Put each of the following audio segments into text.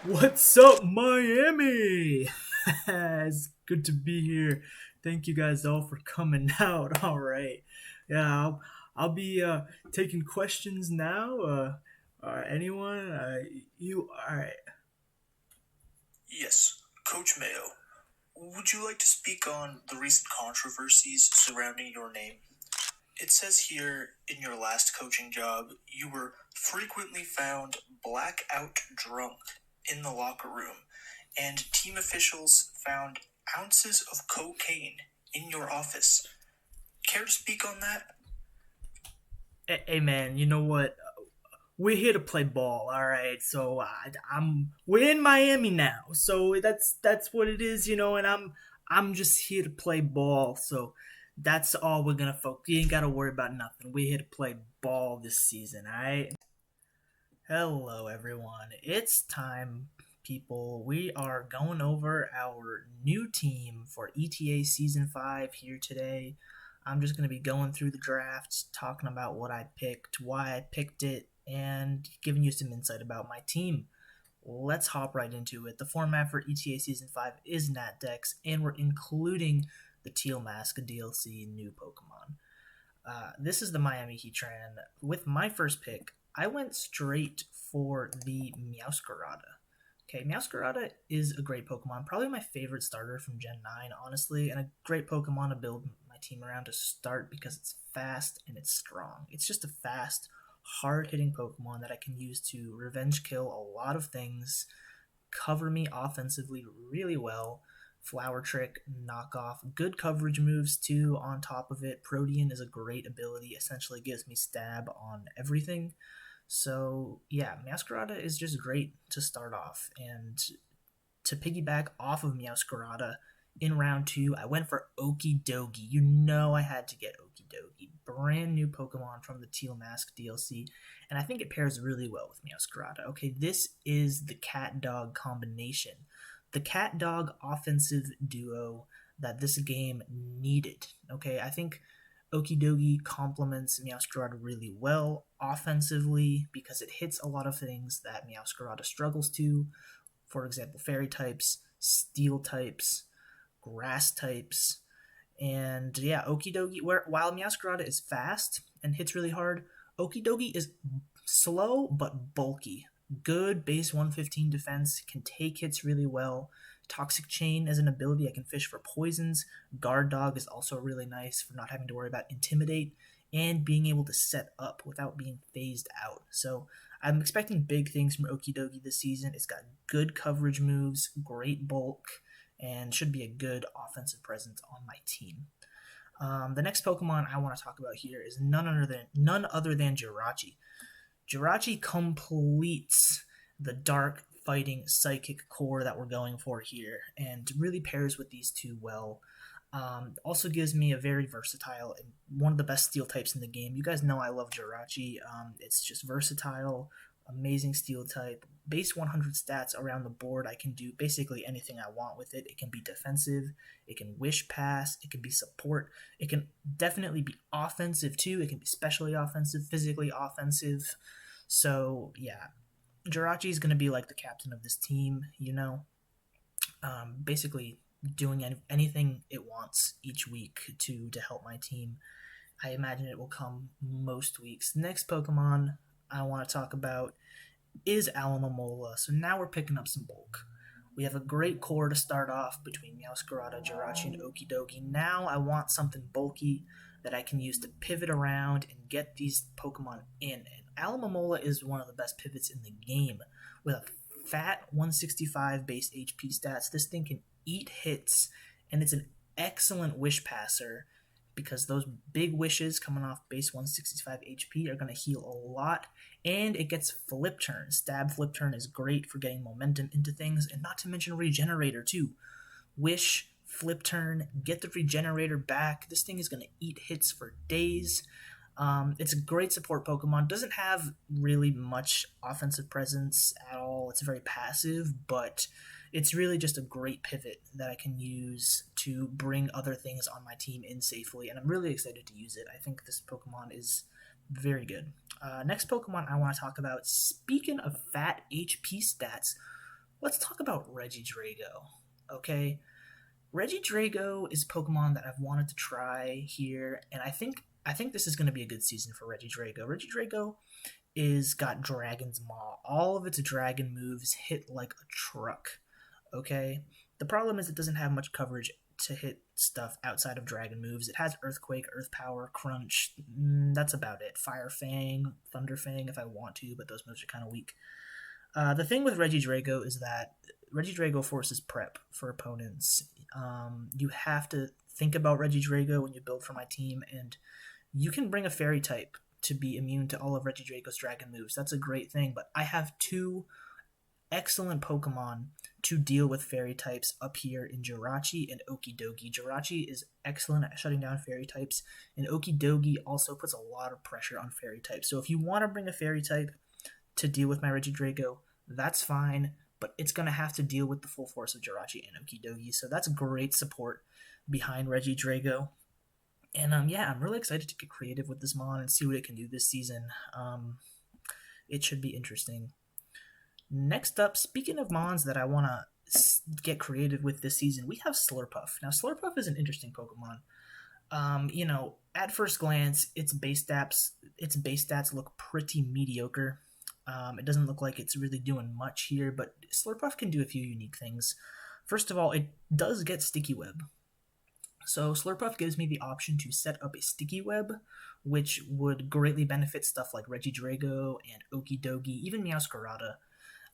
What's up, Miami? It's good to be here. Thank you guys all for coming out. All right, yeah, I'll be taking questions now. Anyone? You? All right. Yes, Coach Mayo, would you like to speak on the recent controversies surrounding your name? It says here in your last coaching job, you were frequently found blackout drunk in the locker room, and team officials found ounces of cocaine in your office. Care to speak on that? Hey, man, you know what? We're here to play ball. All right. So we're in Miami now. So that's what it is, and I'm just here to play ball. So that's all we're gonna focus. You ain't gotta worry about nothing. We're here to play ball this season. All right. Hello, everyone. It's time, people. We are going over our new team for ETA Season 5 here today. I'm just going to be going through the drafts, talking about what I picked, why I picked it, and giving you some insight about my team. Let's hop right into it. The format for ETA Season 5 is Nat Dex, and we're including the Teal Mask DLC new Pokemon. This is the Miami Heatran. With my first pick, I went straight for the Meowscarada. Okay, Meowscarada is a great Pokemon, probably my favorite starter from Gen 9, honestly, and a great Pokemon to build my team around to start because it's fast and it's strong. It's just a fast, hard hitting Pokemon that I can use to revenge kill a lot of things, cover me offensively really well. Flower Trick, knockoff, good coverage moves too. On top of it, Protean is a great ability. Essentially, gives me stab on everything. So yeah, Masquerada is just great to start off. And to piggyback off of Meowscarada, in round two, I went for Okidogi. You know I had to get Okidogi. Brand new Pokemon from the Teal Mask DLC, and I think it pairs really well with Meowscarada. Okay, this is the cat dog combination. The cat dog offensive duo that this game needed. Okay, I think Okidogi complements Meowscarada really well offensively because it hits a lot of things that Meowscarada struggles to. For example, fairy types, steel types, grass types, and yeah, Okidogi. While Meowscarada is fast and hits really hard, Okidogi is slow but bulky. Good base 115 defense, can take hits really well. Toxic Chain as an ability, I can fish for poisons. Guard Dog is also really nice for not having to worry about Intimidate and being able to set up without being phased out. So I'm expecting big things from Okidogi this season. It's got good coverage moves, great bulk, and should be a good offensive presence on my team. The next Pokemon I want to talk about here is none other than Jirachi. Jirachi completes the dark fighting psychic core that we're going for here and really pairs with these two well. Also gives me a very versatile and one of the best steel types in the game. You guys know I love Jirachi. It's just versatile, amazing steel type. Base 100 stats around the board. I can do basically anything I want with it. It can be defensive, it can wish pass, it can be support, it can definitely be offensive too. It can be specially offensive, physically offensive. So yeah, Jirachi is going to be like the captain of this team, basically doing anything it wants each week to help my team. I imagine it will come most weeks. Next Pokemon I want to talk about is Alamomola. So now we're picking up some bulk. We have a great core to start off between Meowscarada, Jirachi, and Okidogi. Now I want something bulky that I can use to pivot around and get these Pokemon in. And Alamomola is one of the best pivots in the game. With a fat 165 base HP stats, this thing can eat hits, and it's an excellent wish passer because those big wishes coming off base 165 HP are going to heal a lot, and it gets flip turn. Stab flip turn is great for getting momentum into things, and not to mention regenerator too. Wish, flip turn, get the regenerator back. This thing is going to eat hits for days. It's a great support Pokemon. Doesn't have really much offensive presence at all. It's very passive, but it's really just a great pivot that I can use to bring other things on my team in safely, and I'm really excited to use it. I think this Pokemon is very good. Next Pokemon I want to talk about, speaking of fat HP stats, let's talk about Regidrago. Okay, Regidrago is a Pokemon that I've wanted to try here, and I think this is going to be a good season for Regidrago. Regidrago is got Dragon's Maw. All of its dragon moves hit like a truck. Okay, the problem is it doesn't have much coverage to hit stuff outside of dragon moves. It has Earthquake, Earth Power, Crunch. That's about it. Fire Fang, Thunder Fang if I want to, but those moves are kind of weak. The thing with Regidrago is that Regidrago forces prep for opponents. You have to think about Regidrago when you build for my team, and you can bring a Fairy type to be immune to all of Regidrago's dragon moves. That's a great thing, but I have two excellent Pokemon to deal with Fairy types up here in Jirachi and Okidogi. Jirachi is excellent at shutting down Fairy types, and Okidogi also puts a lot of pressure on Fairy types. So if you want to bring a Fairy type to deal with my Regidrago, that's fine, but it's going to have to deal with the full force of Jirachi and Okidogi. So that's great support behind Regidrago. And yeah, I'm really excited to get creative with this mon and see what it can do this season. It should be interesting. Next up, speaking of mons that I want to get creative with this season, we have Slurpuff. Now, Slurpuff is an interesting Pokemon. At first glance, its base stats look pretty mediocre. It doesn't look like it's really doing much here, but Slurpuff can do a few unique things. First of all, it does get Sticky Web. So Slurpuff gives me the option to set up a Sticky Web, which would greatly benefit stuff like Regidrago and Okidogi, even Meowscarada.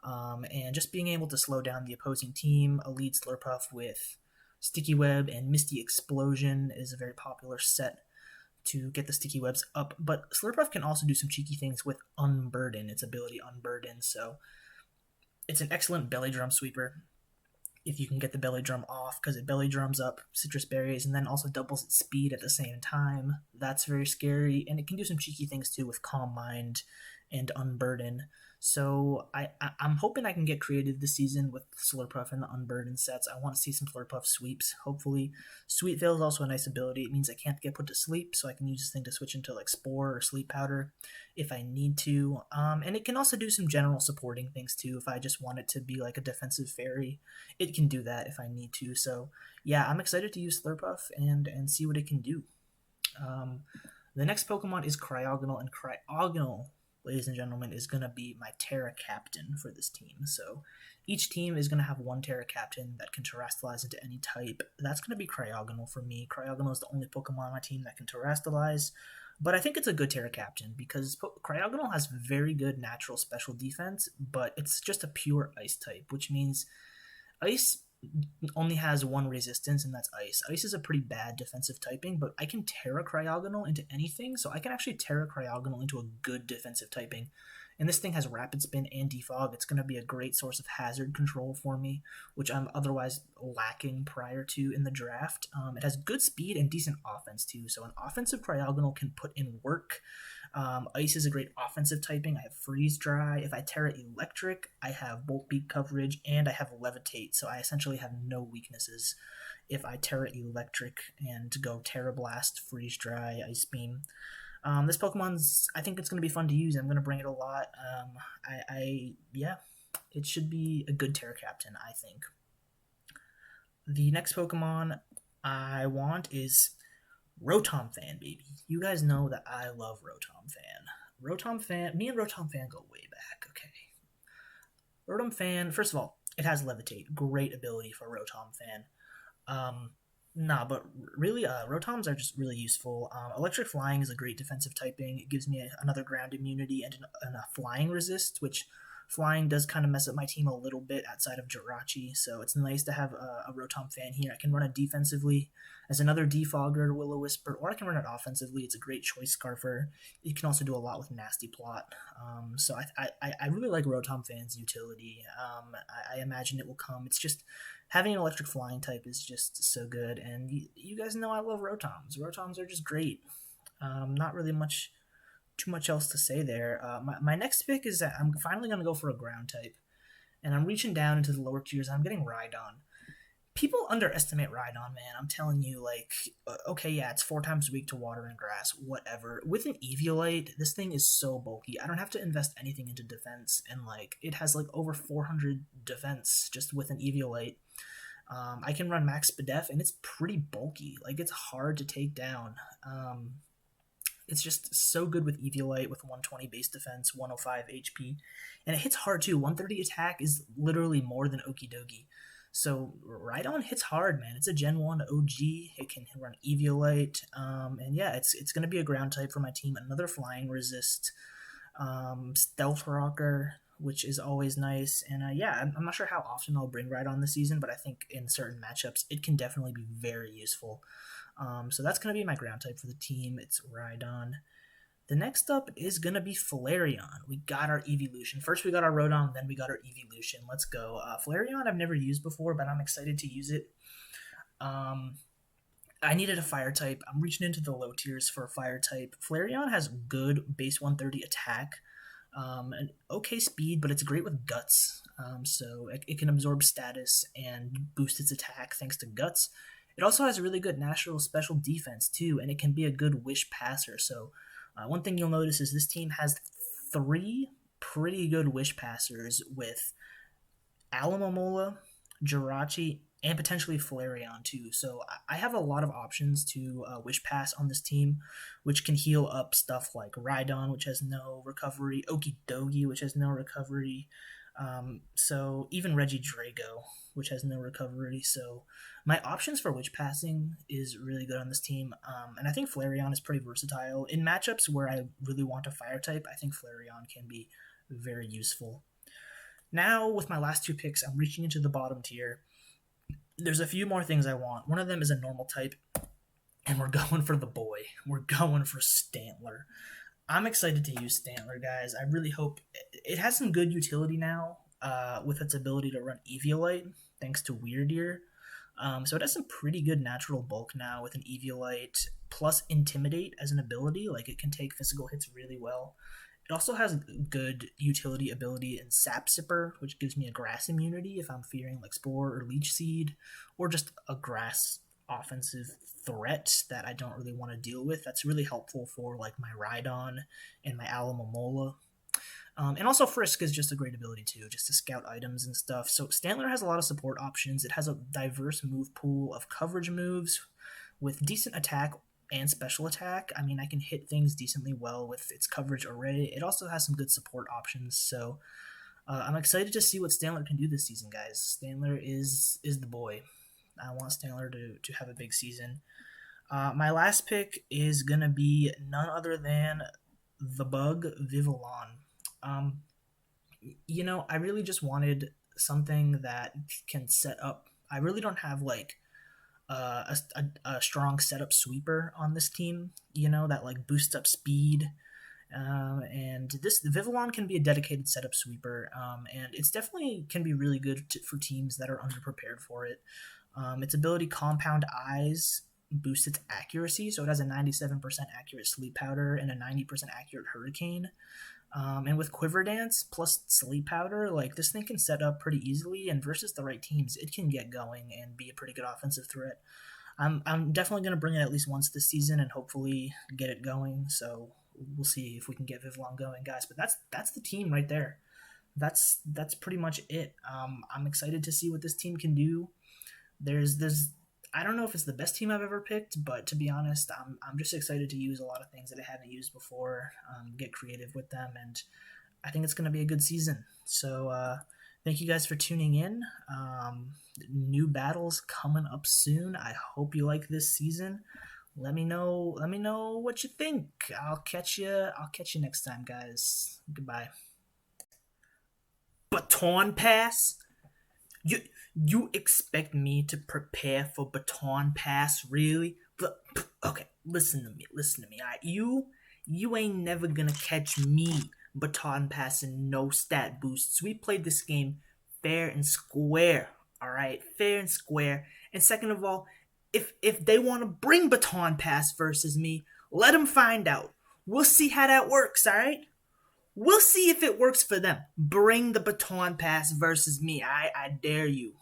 And just being able to slow down the opposing team, a lead Slurpuff with Sticky Web and Misty Explosion is a very popular set to get the sticky webs up. But Slurpuff can also do some cheeky things with Unburden, its ability Unburden. So it's an excellent belly drum sweeper if you can get the belly drum off, because it belly drums up citrus berries and then also doubles its speed at the same time. That's very scary, and it can do some cheeky things too with Calm Mind and Unburden. So I'm hoping I can get creative this season with Slurpuff and the Unburden sets. I want to see some Slurpuff sweeps. Hopefully, Sweet Veil is also a nice ability. It means I can't get put to sleep, so I can use this thing to switch into like Spore or Sleep Powder if I need to. And it can also do some general supporting things too. If I just want it to be like a defensive fairy, it can do that if I need to. So yeah, I'm excited to use Slurpuff and see what it can do. Um, the next Pokemon is Cryogonal, and Cryogonal, ladies and gentlemen, is going to be my Terra Captain for this team. So each team is going to have one Terra Captain that can terrestrialize into any type. That's going to be Cryogonal for me. Cryogonal is the only Pokemon on my team that can terrestrialize. But I think it's a good Terra Captain because Cryogonal has very good natural special defense, but it's just a pure Ice type, which means Ice only has one resistance, and that's Ice. Ice is a pretty bad defensive typing, but I can Terra Cryogonal into anything, so I can actually Terra Cryogonal into a good defensive typing. And this thing has Rapid Spin and Defog. It's going to be a great source of hazard control for me, which I'm otherwise lacking prior to in the draft. It has good speed and decent offense, too, so an offensive Cryogonal can put in work. Ice is a great offensive typing. I have Freeze Dry. If I Terra Electric, I have Bolt Beat coverage, and I have Levitate, so I essentially have no weaknesses if I Terra Electric and go Terra Blast, Freeze Dry, Ice Beam. This Pokemon's, I think it's going to be fun to use. I'm going to bring it a lot. Yeah, it should be a good Terra Captain, I think. The next Pokemon I want is Rotom Fan, baby. You guys know that I love Rotom Fan. Rotom Fan, me and Rotom Fan go way back, okay? Rotom Fan, first of all, it has Levitate. Great ability for Rotom Fan. But really, Rotoms are just really useful. Electric Flying is a great defensive typing. It gives me another ground immunity and a flying resist, which flying does kind of mess up my team a little bit outside of Jirachi, so it's nice to have a Rotom Fan here. I can run it defensively as another Defogger, Will-O-Wisp, or I can run it offensively. It's a great choice scarfer. It can also do a lot with Nasty Plot. So I really like Rotom Fan's utility. I imagine it will come. It's just having an electric flying type is just so good, and you guys know I love Rotoms. Rotoms are just great. Not really too much else to say there. My next pick is that I'm finally going to go for a ground type, and I'm reaching down into the lower tiers. I'm getting Rhydon. People underestimate Rhydon, man. I'm telling you, like, okay, yeah, it's 4 times a week to water and grass, whatever. With an Eviolite, this thing is so bulky. I don't have to invest anything into defense, and like, it has like over 400 defense just with an Eviolite. I can run max Spadef, and it's pretty bulky. Like, it's hard to take down. It's just so good with Eviolite with 120 base defense, 105 HP, and it hits hard too. 130 attack is literally more than Okidogi. So Rhydon hits hard, man. It's a Gen 1 OG. It can run Eviolite. And yeah, it's going to be a ground type for my team. Another flying resist. Stealth Rocker, which is always nice. And yeah, I'm not sure how often I'll bring Rhydon this season, but I think in certain matchups, it can definitely be very useful. So that's going to be my ground type for the team. It's Rhydon. The next up is going to be Flareon. We got our Evolution. First we got our Rodon, then we got our Evolution. Let's go. Flareon I've never used before, but I'm excited to use it. I needed a fire type. I'm reaching into the low tiers for a fire type. Flareon has good base 130 attack, and okay speed, but it's great with guts. So it can absorb status and boost its attack thanks to guts. It also has a really good natural special defense too, and it can be a good wish passer. So one thing you'll notice is this team has 3 pretty good wish passers with Alamomola, Jirachi, and potentially Flareon too. So I have a lot of options to wish pass on this team, which can heal up stuff like Rhydon, which has no recovery, Okidogi, which has no recovery. So even Regidrago, which has no recovery. So my options for witch passing is really good on this team. And I think Flareon is pretty versatile. In matchups where I really want a fire type, I think Flareon can be very useful. Now, with my last 2 picks, I'm reaching into the bottom tier. There's a few more things I want. One of them is a normal type, and we're going for the boy. We're going for Stantler. I'm excited to use Stantler, guys. I really hope it has some good utility now with its ability to run Eviolite, thanks to Weirdeer. So it has some pretty good natural bulk now with an Eviolite plus Intimidate as an ability. Like, it can take physical hits really well. It also has good utility ability in Sap Sipper, which gives me a grass immunity if I'm fearing like Spore or Leech Seed, or just a grass offensive threat that I don't really want to deal with. That's really helpful for like my Rhydon and my Alamomola. And also Frisk is just a great ability too, just to scout items and stuff. So Stantler has a lot of support options. It has a diverse move pool of coverage moves with decent attack and special attack. I mean, I can hit things decently well with its coverage array. It also has some good support options. So I'm excited to see what Stantler can do this season, guys. Stantler is the boy. I want Stantler to have a big season. My last pick is going to be none other than the bug Vivillon. I really just wanted something that can set up. I really don't have like a strong setup sweeper on this team, that like boosts up speed. And the Vivillon can be a dedicated setup sweeper, and it's definitely can be really good for teams that are underprepared for it. Its ability Compound Eyes boosts its accuracy, so it has a 97% accurate Sleep Powder and a 90% accurate Hurricane. And with Quiver Dance plus Sleep Powder, like, this thing can set up pretty easily, and versus the right teams, it can get going and be a pretty good offensive threat. I'm definitely going to bring it at least once this season and hopefully get it going. So we'll see if we can get Vivillon going, guys. But that's the team right there. That's pretty much it. I'm excited to see what this team can do. There's I don't know if it's the best team I've ever picked, but to be honest, I'm just excited to use a lot of things that I haven't used before, get creative with them, and I think it's going to be a good season. So thank you guys for tuning in. New battles coming up soon. I hope you like this season. Let me know what you think. I'll catch you next time, guys. Goodbye. Baton pass? You expect me to prepare for baton pass, really? But okay, listen to me. All right, you ain't never gonna catch me baton passing no stat boosts. We played this game fair and square. All right, fair and square. And second of all, if they want to bring baton pass versus me, let them find out. We'll see how that works. All right. We'll see if it works for them. Bring the baton pass versus me. I dare you.